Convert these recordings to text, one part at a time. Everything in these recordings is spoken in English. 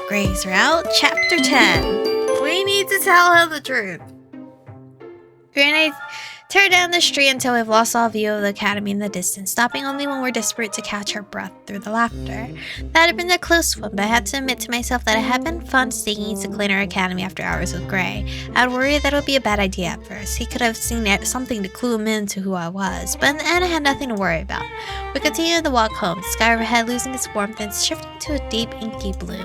Gray's Route, Chapter 10. We need to tell him the truth. Gray and I tear down the street until we've lost all view of the academy in the distance, stopping only when we're desperate to catch our breath through the laughter. That had been a close one, but I had to admit to myself that it had been fun sneaking into Tailor Academy after hours with Gray. I'd worried that it would be a bad idea at first. He could have seen something to clue him into who I was, but in the end I had nothing to worry about. We continued the walk home, the sky overhead losing its warmth and shifting to a deep inky blue.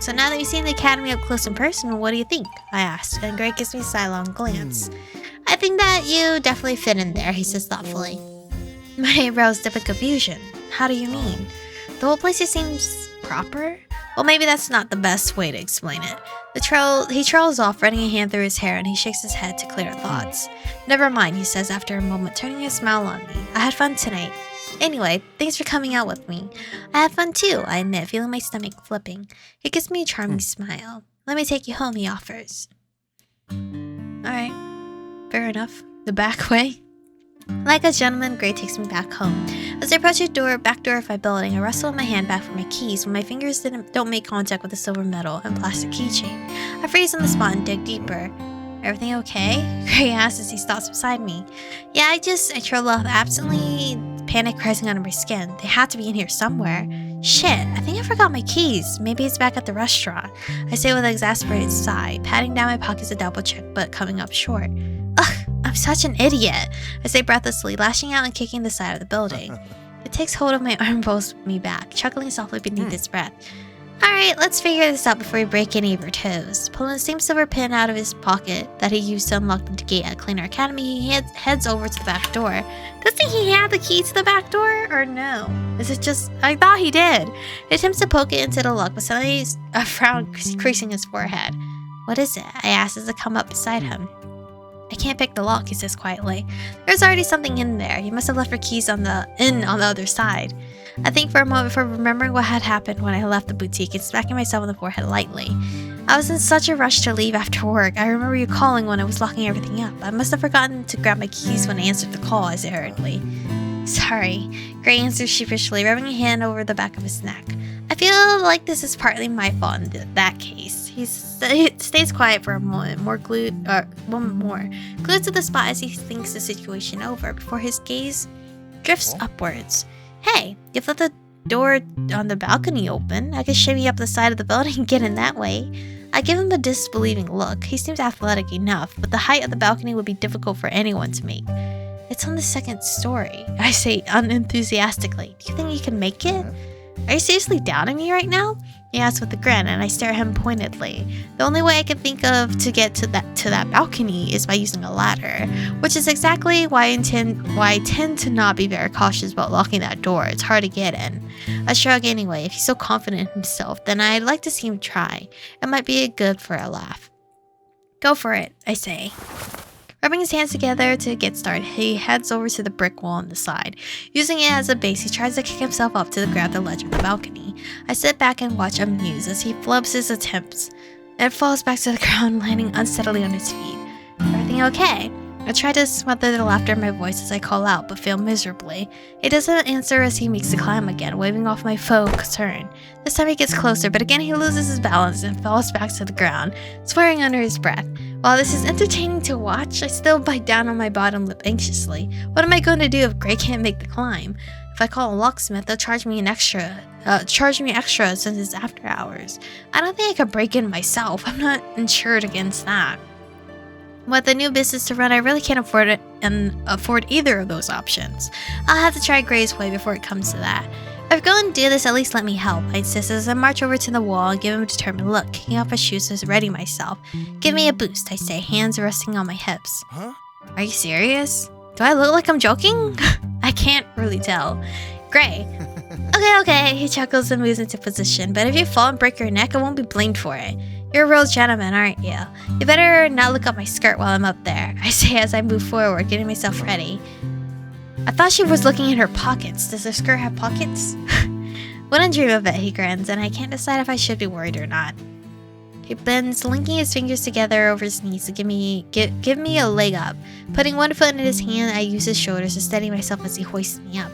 So now that you've seen the academy up close and personal, what do you think? I asked, and Gray gives me a sidelong glance. I think that you definitely fit in there, he says thoughtfully. My eyebrows dip in confusion. How do you mean? The whole place just seems proper? Well, maybe that's not the best way to explain it. He trolls off, running a hand through his hair, and he shakes his head to clear thoughts. Never mind, he says after a moment, turning a smile on me. I had fun tonight. Anyway, thanks for coming out with me. I had fun too, I admit, feeling my stomach flipping. He gives me a charming smile. Let me take you home, he offers. Alright, fair enough. The back way? Like a gentleman, Gray takes me back home. As I approach the back door of my building, I wrestle in my handbag for my keys when my fingers don't make contact with the silver metal and plastic keychain. I freeze on the spot and dig deeper. Everything okay? Gray asks as he stops beside me. Yeah, I trail off absently, panic rising under my skin. They had to be in here somewhere. Shit, I think I forgot my keys. Maybe it's back at the restaurant. I say with an exasperated sigh, patting down my pockets to double check, but coming up short. Ugh, I'm such an idiot, I say breathlessly, lashing out and kicking the side of the building. It takes hold of my arm and pulls me back, chuckling softly beneath its breath. Alright, let's figure this out before we break any of your toes. Pulling the same silver pin out of his pocket that he used to unlock the gate at Tailor Academy, he heads over to the back door. Doesn't he have the key to the back door, or no? Is it just... I thought he did. He attempts to poke it into the lock, but suddenly a frown creasing his forehead. What is it? I ask as I come up beside him. I can't pick the lock, he says quietly. There's already something in there. You must have left your keys on the other side. I think for a moment before remembering what had happened when I left the boutique and smacking myself on the forehead lightly. I was in such a rush to leave after work. I remember you calling when I was locking everything up. I must have forgotten to grab my keys when I answered the call, I say hurriedly. Sorry, Gray answers sheepishly, rubbing a hand over the back of his neck. I feel like this is partly my fault in that case. He stays quiet for a moment, glued to the spot as he thinks the situation over before his gaze drifts upwards. Hey, you've left the door on the balcony open. I could shimmy up the side of the building and get in that way. I give him a disbelieving look. He seems athletic enough, but the height of the balcony would be difficult for anyone to make. It's on the second story, I say unenthusiastically. Do you think you can make it? Are you seriously doubting me right now? He asks with a grin, and I stare at him pointedly. The only way I can think of to get to that balcony is by using a ladder, which is exactly why I tend to not be very cautious about locking that door. It's hard to get in. I shrug anyway. If he's so confident in himself, then I'd like to see him try. It might be good for a laugh. Go for it, I say. Rubbing his hands together to get started, he heads over to the brick wall on the side. Using it as a base, he tries to kick himself up to grab the ledge of the balcony. I sit back and watch amused as he flubs his attempts, and falls back to the ground, landing unsteadily on his feet. Everything okay? I try to smother the laughter in my voice as I call out, but fail miserably. He doesn't answer as he makes the climb again, waving off my faux turn. This time he gets closer, but again he loses his balance and falls back to the ground, swearing under his breath. While this is entertaining to watch, I still bite down on my bottom lip anxiously. What am I going to do if Gray can't make the climb? If I call a locksmith, they'll charge me extra since it's after hours. I don't think I could break in myself. I'm not insured against that. With a new business to run, I really can't afford either of those options. I'll have to try Gray's way before it comes to that. If you're going to do this, at least let me help, I insist as I march over to the wall and give him a determined look, kicking off my shoes to ready myself. Give me a boost, I say, hands resting on my hips. Huh? Are you serious? Do I look like I'm joking? I can't really tell. Gray. Okay, he chuckles and moves into position, but if you fall and break your neck, I won't be blamed for it. You're a real gentleman, aren't you? You better not look up my skirt while I'm up there, I say as I move forward, getting myself ready. I thought she was looking in her pockets. Does her skirt have pockets? Wouldn't dream of it, he grins, and I can't decide if I should be worried or not. He bends, linking his fingers together over his knees to give me a leg up. Putting one foot in his hand, I use his shoulders to steady myself as he hoists me up.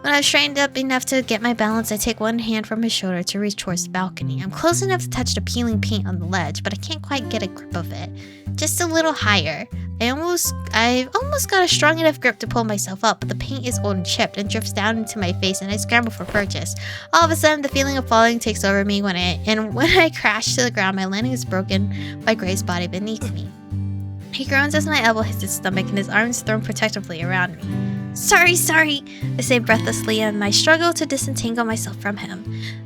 When I straightened up enough to get my balance, I take one hand from his shoulder to reach towards the balcony. I'm close enough to touch the peeling paint on the ledge, but I can't quite get a grip of it. Just a little higher. I almost got a strong enough grip to pull myself up, but the paint is old and chipped and drifts down into my face, and I scramble for purchase. All of a sudden, the feeling of falling takes over me when I crash to the ground. My landing is broken by Gray's body beneath me. He groans as my elbow hits his stomach and his arms thrown protectively around me. Sorry, I say breathlessly in my struggle to disentangle myself from him.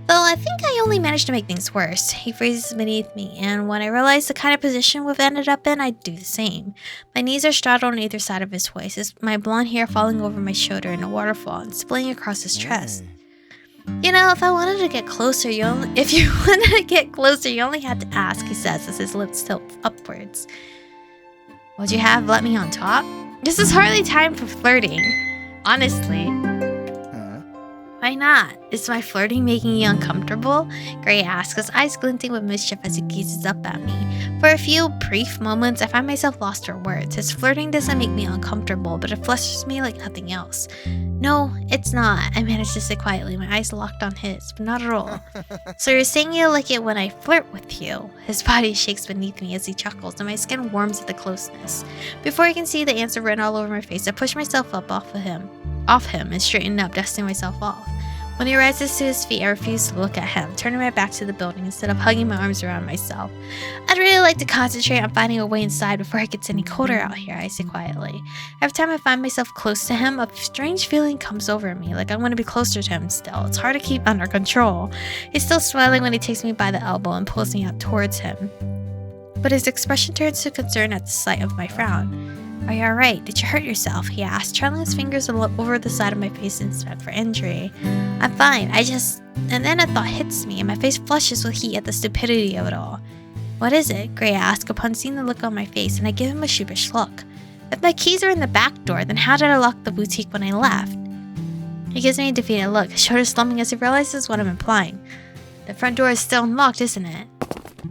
Though I think I only managed to make things worse. He freezes beneath me, and when I realize the kind of position we've ended up in, I do the same. My knees are straddled on either side of his waist, my blonde hair falling over my shoulder in a waterfall and spilling across his chest. You know, if you wanted to get closer, you only had to ask, he says as his lips tilt upwards. Would you have let me on top? This is hardly time for flirting. Honestly. Why not? Is my flirting making you uncomfortable? Gray asks, his eyes glinting with mischief as he gazes up at me. For a few brief moments, I find myself lost for words. His flirting doesn't make me uncomfortable, but it flushes me like nothing else. No, it's not, I manage to say quietly, my eyes locked on his, but not at all. So you're saying you like it when I flirt with you? His body shakes beneath me as he chuckles, and my skin warms at the closeness. Before I can see the answer written all over my face, I push myself up off him, and straighten up, dusting myself off. When he rises to his feet, I refuse to look at him, turning my back to the building instead of hugging my arms around myself. I'd really like to concentrate on finding a way inside before it gets any colder out here, I say quietly. Every time I find myself close to him, a strange feeling comes over me, like I want to be closer to him still. It's hard to keep under control. He's still smiling when he takes me by the elbow and pulls me up towards him. But his expression turns to concern at the sight of my frown. Are you alright? Did you hurt yourself? He asked, trailing his fingers over the side of my face in inspect for injury. I'm fine, and then a thought hits me, and my face flushes with heat at the stupidity of it all. What is it? Gray asks upon seeing the look on my face, and I give him a sheepish look. If my keys are in the back door, then how did I lock the boutique when I left? He gives me a defeated look, his shoulders slumping as he realizes what I'm implying. The front door is still unlocked, isn't it?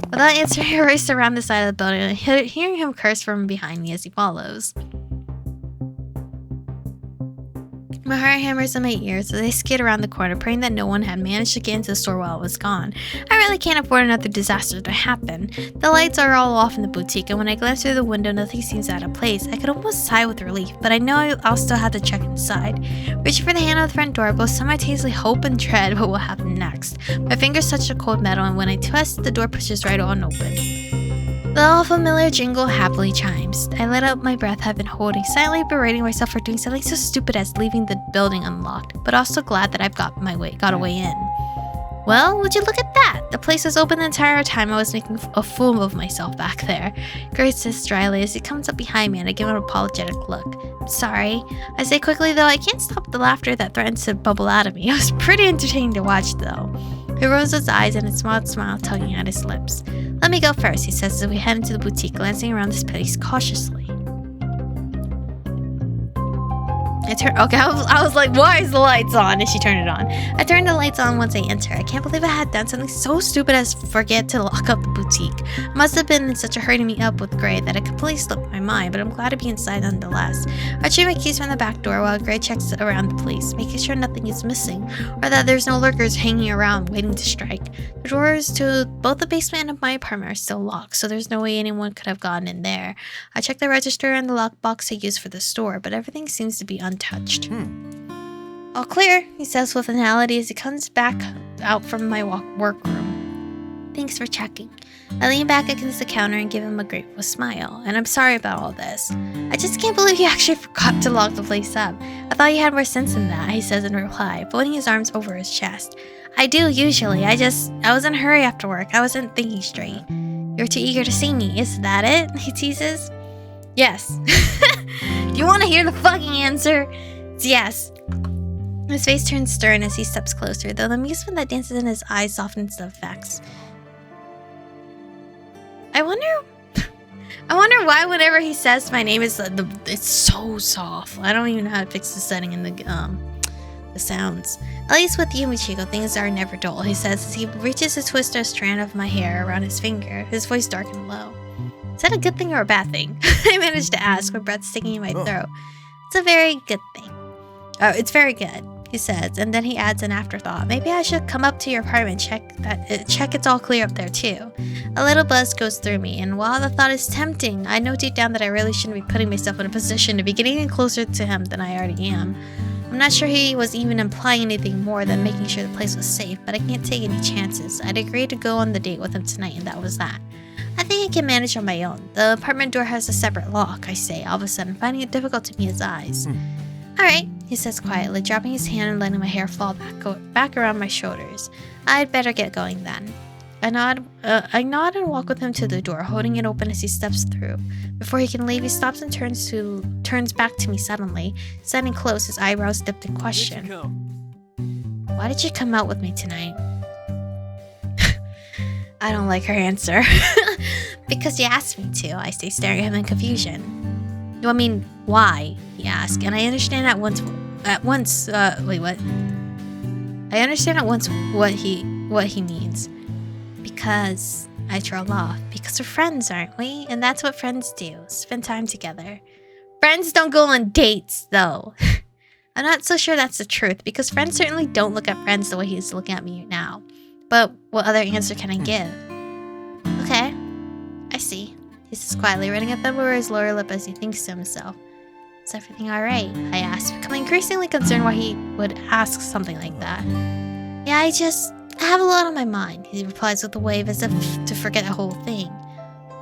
Without answering, I race around the side of the building, hearing him curse from behind me as he follows. My heart hammers in my ears as I skid around the corner, praying that no one had managed to get into the store while it was gone. I really can't afford another disaster to happen. The lights are all off in the boutique, and when I glance through the window, nothing seems out of place. I could almost sigh with relief, but I know I'll still have to check inside. Reaching for the handle of the front door, I both simultaneously hope and dread what will happen next. My fingers touch the cold metal, and when I twist, the door pushes right on open. The all-familiar jingle happily chimes. I let out my breath I've been holding, silently berating myself for doing something so stupid as leaving the building unlocked, but also glad that I've got a way in. Well, would you look at that? The place was open the entire time I was making a fool of myself back there. Grace says dryly as he comes up behind me and I give him an apologetic look. I'm sorry. I say quickly, though I can't stop the laughter that threatens to bubble out of me. It was pretty entertaining to watch, though. He rolls his eyes and a smile tugging at his lips. Let me go first, he says as we head into the boutique, glancing around this place cautiously. I was like, why is the lights on? And she turned it on. I turned the lights on once I enter. I can't believe I had done something so stupid as forget to lock up the boutique. I must have been in such a hurry to meet up with Gray that it completely slipped my mind, but I'm glad to be inside nonetheless. I retrieve my keys from the back door while Gray checks around the place, making sure nothing is missing, or that there's no lurkers hanging around waiting to strike. The doors to both the basement and my apartment are still locked, so there's no way anyone could have gotten in there. I check the register and the lockbox I used for the store, but everything seems to be untouched. All clear, he says with finality as he comes back out from my workroom. Thanks for checking. I lean back against the counter and give him a grateful smile, and I'm sorry about all this. I just can't believe you actually forgot to lock the place up. I thought you had more sense than that, he says in reply, folding his arms over his chest. I do, usually. I was in a hurry after work. I wasn't thinking straight. You're too eager to see me, is that it? He teases. Yes. Do you want to hear the fucking answer? It's yes. His face turns stern as he steps closer, though the amusement that dances in his eyes softens the effects. I wonder why whenever he says my name it's so soft. I don't even know how to fix the setting in the sounds. At least with you, Michiko, things are never dull, he says as he reaches to twist a strand of my hair around his finger, his voice dark and low. Is that a good thing or a bad thing? I managed to ask, with breath sticking in my throat. It's a very good thing. Oh, it's very good. he says, and then he adds an afterthought. Maybe I should come up to your apartment, check it's all clear up there too. A little buzz goes through me, and while the thought is tempting, I know deep down that I really shouldn't be putting myself in a position to be getting any closer to him than I already am. I'm not sure he was even implying anything more than making sure the place was safe, but I can't take any chances. I'd agreed to go on the date with him tonight, and that was that. I think I can manage on my own. The apartment door has a separate lock, I say, all of a sudden finding it difficult to meet his eyes. Alright, he says quietly, dropping his hand and letting my hair fall back around my shoulders. I'd better get going then. I nod and walk with him to the door, holding it open as he steps through. Before he can leave, he stops and turns back to me suddenly, standing close, his eyebrows dipped in question. Why did you come out with me tonight? I don't like her answer. Because you asked me to, I say, staring at him in confusion. I mean, why? He asks, and I understand at once what he means. Because I trail off. Because we're friends, aren't we? And that's what friends do. Spend time together. Friends don't go on dates, though. I'm not so sure that's the truth, because friends certainly don't look at friends the way he's looking at me now. But what other answer can I give? Okay. I see. He says quietly, running a thumb over his lower lip as he thinks to himself. Is everything alright? I ask, becoming increasingly concerned why he would ask something like that. Yeah, I have a lot on my mind, he replies with a wave as if to forget the whole thing.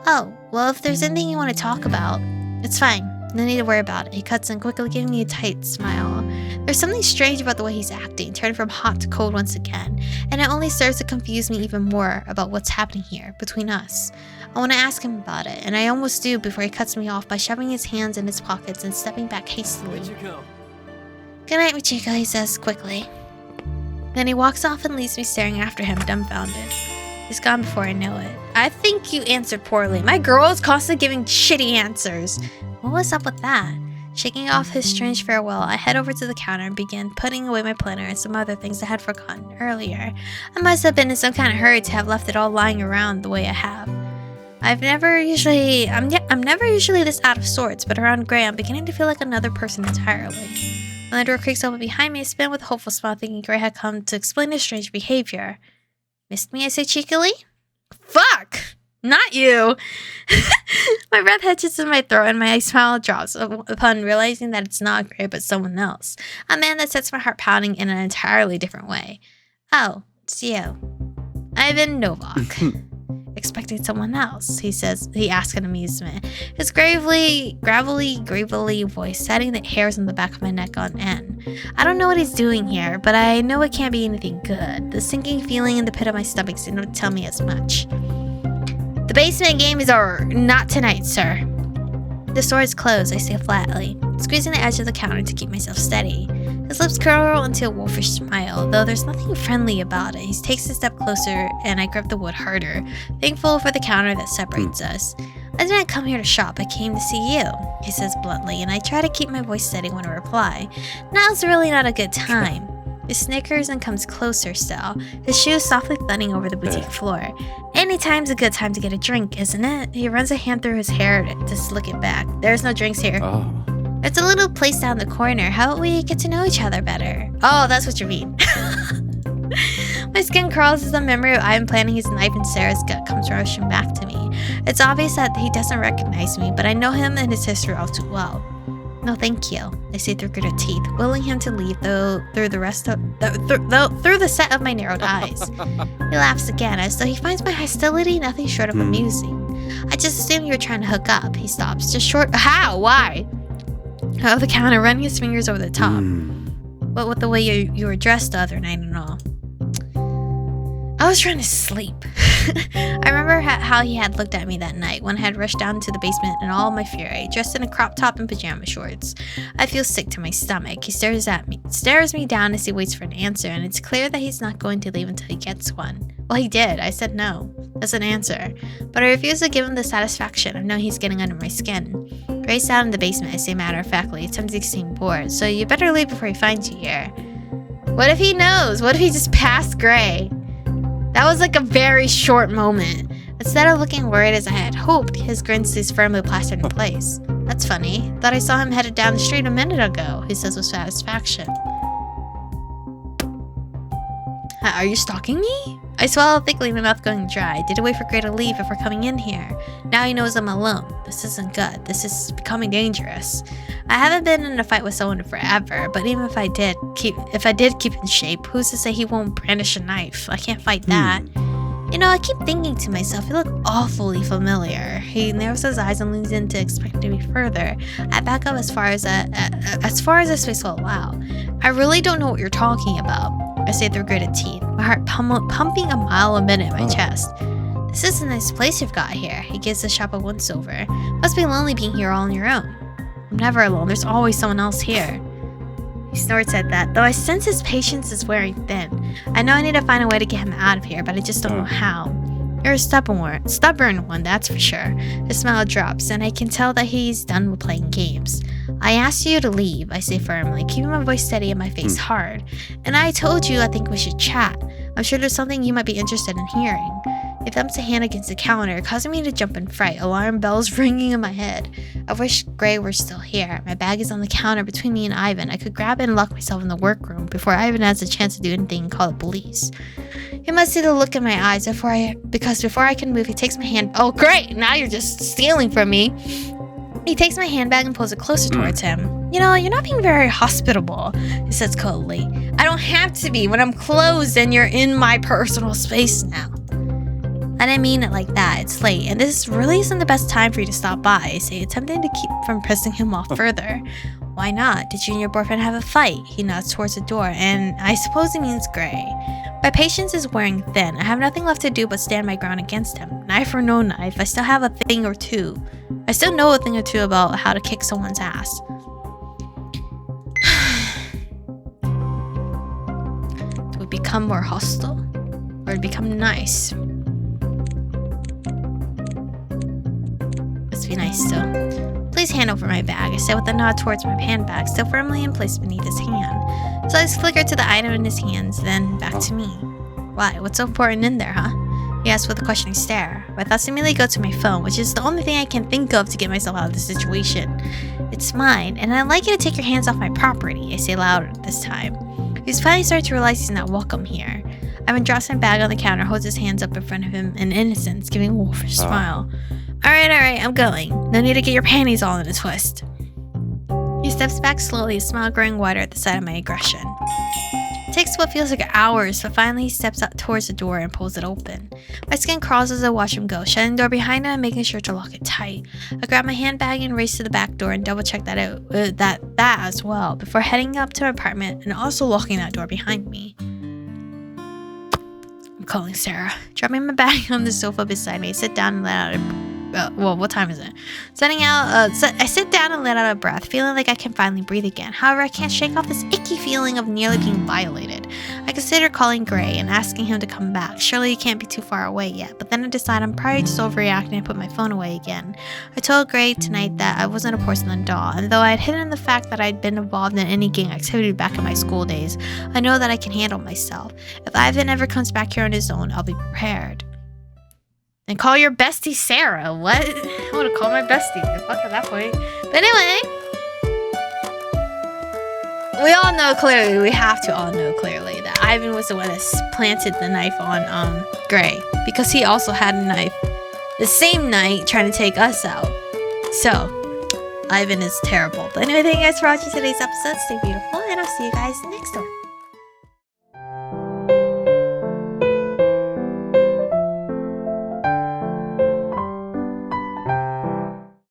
Oh, well, if there's anything you want to talk about, it's fine. No need to worry about it. He cuts in quickly, giving me a tight smile. There's something strange about the way he's acting, turning from hot to cold once again, and it only serves to confuse me even more about what's happening here, between us. I want to ask him about it, and I almost do before he cuts me off by shoving his hands in his pockets and stepping back hastily. Good night, Michiko, he says quickly. Then he walks off and leaves me staring after him, dumbfounded. He's gone before I know it. I think you answered poorly. My girl is constantly giving shitty answers. What was up with that? Shaking off his strange farewell, I head over to the counter and begin putting away my planner and some other things I had forgotten earlier. I must have been in some kind of hurry to have left it all lying around the way I have. I'm never usually this out of sorts, but around Gray, I'm beginning to feel like another person entirely. When the door creaks open behind me, I spin with a hopeful smile, thinking Gray had come to explain his strange behavior. Missed me, I say cheekily? Fuck! Not you! My breath hitches in my throat and my smile drops upon realizing that it's not Gray but someone else. A man that sets my heart pounding in an entirely different way. Oh, it's you. Ivan Novak. Expecting someone else, he asks in amusement, his gravelly voice setting the hairs on the back of my neck on end. I don't know what he's doing here, but I know it can't be anything good. The sinking feeling in the pit of my stomach seemed to tell me as much. The basement game is over. Not tonight, sir. The door is closed, I say flatly, squeezing the edge of the counter to keep myself steady. His lips curl into a wolfish smile, though there's nothing friendly about it. He takes a step closer, and I grip the wood harder, thankful for the counter that separates us. I didn't come here to shop, I came to see you, he says bluntly, and I try to keep my voice steady when I reply. Now's really not a good time. He snickers and comes closer still, his shoes softly thudding over the boutique floor. Anytime's a good time to get a drink, isn't it? He runs a hand through his hair to slick it back. There's no drinks here. Oh. It's a little place down the corner. How about we get to know each other better? Oh, that's what you mean. My skin crawls as the memory of Ivan planting his knife in Sarah's gut comes rushing back to me. It's obvious that he doesn't recognize me, but I know him and his history all too well. No, thank you, I say through gritted teeth, willing him to leave through the set of my narrowed eyes. He laughs again, as though he finds my hostility nothing short of amusing. I just assumed you were trying to hook up. He stops, just short. How? Why? Out of the counter, running his fingers over the top. What with the way you were dressed the other night and all. I was trying to sleep. I remember how he had looked at me that night when I had rushed down into the basement in all my fury, dressed in a crop top and pajama shorts. I feel sick to my stomach. He stares me down as he waits for an answer, and it's clear that he's not going to leave until he gets one. Well, he did. I said no. That's an answer. But I refuse to give him the satisfaction of knowing he's getting under my skin. Gray's out in the basement, I say matter-of-factly, attempting to seem bored, so you better leave before he finds you here. What if he knows? What if he just passed Gray? That was like a very short moment. Instead of looking worried as I had hoped, his grin stays firmly plastered in place. That's funny. Thought I saw him headed down the street a minute ago, he says with satisfaction. Are you stalking me? I swallowed thickly, my mouth going dry. I did wait for Gray to leave before coming in here. Now he knows I'm alone. This isn't good. This is becoming dangerous. I haven't been in a fight with someone in forever, but even if I did keep in shape, who's to say he won't brandish a knife? I can't fight that. You know, I keep thinking to myself, you look awfully familiar. He narrows his eyes and leans in to expect to be further. I back up as far as the space will allow. I really don't know what you're talking about, I say through gritted teeth, my heart pumping a mile a minute in my chest. This is a nice place you've got here. He gives the shop a once over. Must be lonely being here all on your own. I'm never alone. There's always someone else here. He snorts at that, though I sense his patience is wearing thin. I know I need to find a way to get him out of here, but I just don't know how. You're a stubborn one, that's for sure. His smile drops, and I can tell that he's done with playing games. I asked you to leave, I say firmly, keeping my voice steady and my face hard. And I told you I think we should chat. I'm sure there's something you might be interested in hearing. He thumps a hand against the counter, causing me to jump in fright, alarm bells ringing in my head. I wish Gray were still here. My bag is on the counter between me and Ivan. I could grab it and lock myself in the workroom before Ivan has a chance to do anything and call the police. He must see the look in my eyes because before I can move, he takes my hand. Oh, great! Now you're just stealing from me. He takes my handbag and pulls it closer towards him. You know, you're not being very hospitable, he says coldly. I don't have to be when I'm closed and you're in my personal space now. I didn't mean it like that. It's late, and this really isn't the best time for you to stop by, I say, attempting to keep from pressing him off further. Why not? Did you and your boyfriend have a fight? He nods towards the door, and I suppose he means Gray. My patience is wearing thin. I have nothing left to do but stand my ground against him. Knife or no knife, I still have a thing or two. I still know a thing or two about how to kick someone's ass. Do we become more hostile? Or become nice? Let's be nice still. Please hand over my bag, I said with a nod towards my handbag, still firmly in place beneath his hand. So I flickered to the item in his hands, then back to me. Why? What's so important in there, huh? He asked with a questioning stare. My thoughts immediately go to my phone, which is the only thing I can think of to get myself out of this situation. It's mine, and I'd like you to take your hands off my property, I say louder this time. He's finally starting to realize he's not welcome here. Ivan drops my bag on the counter, holds his hands up in front of him in innocence, giving a wolfish smile. Alright, I'm going. No need to get your panties all in a twist. He steps back slowly, his smile growing wider at the sight of my aggression. It takes what feels like hours, but finally he steps out towards the door and pulls it open. My skin crawls as I watch him go, shutting the door behind him and making sure to lock it tight. I grab my handbag and race to the back door and double check that as well, before heading up to my apartment and also locking that door behind me. I'm calling Sarah. Dropping my bag on the sofa beside me, I sit down and let out what time is it? I sit down and let out a breath, feeling like I can finally breathe again. However, I can't shake off this icky feeling of nearly being violated. I consider calling Gray and asking him to come back. Surely he can't be too far away yet, but then I decide I'm probably just overreacting and put my phone away again. I told Gray tonight that I wasn't a porcelain doll, and though I had hidden the fact that I'd been involved in any gang activity back in my school days, I know that I can handle myself. If Ivan ever comes back here on his own, I'll be prepared. And call your bestie Sarah. What? I want to call my bestie. Fuck at that point. But anyway, we have to all know clearly that Ivan was the one that planted the knife on Gray, because he also had a knife the same night trying to take us out. So Ivan is terrible. But anyway, thank you guys for watching today's episode. Stay beautiful, and I'll see you guys next time.